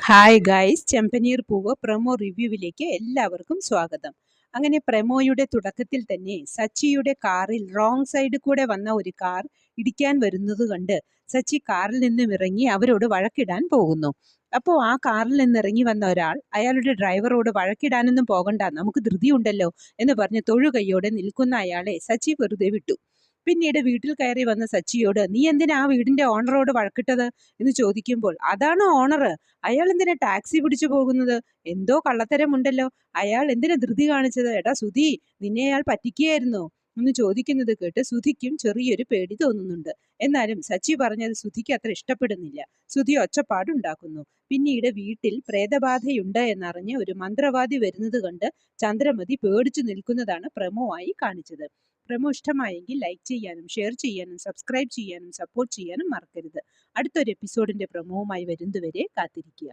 Hi guys, ചെമ്പനീർ പൂവ് promo റിവ്യൂവിലേക്ക് എല്ലാവർക്കും സ്വാഗതം. അങ്ങനെ പ്രൊമോയുടെ തുടക്കത്തിൽ തന്നെ സച്ചിയുടെ കാറിൽ റോങ് സൈഡിൽ കൂടെ വന്ന ഒരു കാർ ഇടിക്കാൻ വരുന്നത് കണ്ട് സച്ചി കാറിൽ നിന്നും ഇറങ്ങി അവരോട് വഴക്കിടാൻ പോകുന്നു. അപ്പോൾ ആ കാറിൽ നിന്ന് ഇറങ്ങി വന്ന ഒരാൾ അയാളുടെ ഡ്രൈവറോട് വഴക്കിടാനൊന്നും പോകണ്ട, നമുക്ക് ധൃതിയുണ്ടല്ലോ എന്ന് പറഞ്ഞ് തൊഴുകൈയോടെ നിൽക്കുന്ന അയാളെ സച്ചി വെറുതെ വിട്ടു. പിന്നീട് വീട്ടിൽ കയറി വന്ന സച്ചിയോട് നീ എന്തിനാ ആ വീടിന്റെ ഓണറോട് വഴക്കിട്ടത് എന്ന് ചോദിക്കുമ്പോൾ അതാണോ ഓണർ, അയാൾ എന്തിനാ ടാക്സി പിടിച്ചു പോകുന്നത്, എന്തോ കള്ളത്തരമുണ്ടല്ലോ, അയാൾ എന്തിനാ ധൃതി കാണിച്ചത്, എടാ സുധി നിന്നെ അയാൾ പറ്റിക്കുകയായിരുന്നോ എന്ന് ചോദിക്കുന്നത് കേട്ട് സുധിക്കും ചെറിയൊരു പേടി തോന്നുന്നുണ്ട്. എന്നാലും സച്ചി പറഞ്ഞത് സുധിക്ക് അത്ര ഇഷ്ടപ്പെടുന്നില്ല. സുധി ഒച്ചപ്പാടുണ്ടാക്കുന്നു. പിന്നീട് വീട്ടിൽ പ്രേതബാധയുണ്ട് എന്നറിഞ്ഞ് ഒരു മന്ത്രവാദി വരുന്നത് കണ്ട് ചന്ദ്രമതി പേടിച്ചു നിൽക്കുന്നതാണ് പ്രമോ ആയി കാണിച്ചത്. പ്രമോ ഇഷ്ടമായെങ്കിൽ ലൈക്ക് ചെയ്യാനും ഷെയർ ചെയ്യാനും സബ്സ്ക്രൈബ് ചെയ്യാനും സപ്പോർട്ട് ചെയ്യാനും മറക്കരുത്. അടുത്തൊരു എപ്പിസോഡിന്റെ പ്രമോവുമായി വരുന്നതുവരെ കാത്തിരിക്കുക.